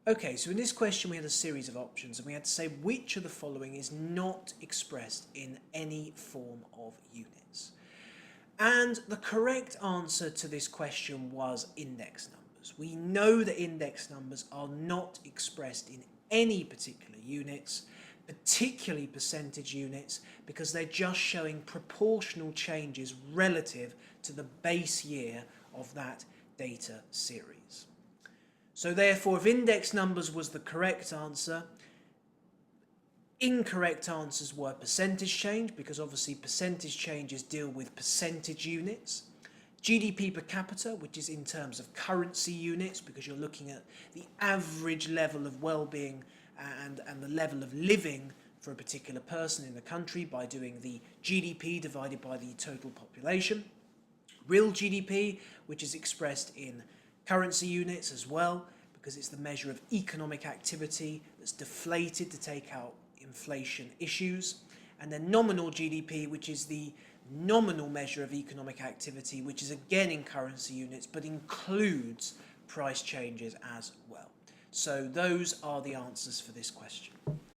Okay, so in this question we had a series of options and we had to say which of the following is not expressed in any form of units. And the correct answer to this question was index numbers. We know that index numbers are not expressed in any particular units, particularly percentage units, because they're just showing proportional changes relative to the base year of that data series. So therefore, if index numbers was the correct answer, incorrect answers were percentage change, because obviously percentage changes deal with percentage units. GDP per capita, which is in terms of currency units, because you're looking at the average level of well-being and the level of living for a particular person in the country by doing the GDP divided by the total population. Real GDP, which is expressed in currency units as well, because it's the measure of economic activity that's deflated to take out inflation issues. And then nominal GDP, which is the nominal measure of economic activity, which is again in currency units, but includes price changes as well. So those are the answers for this question.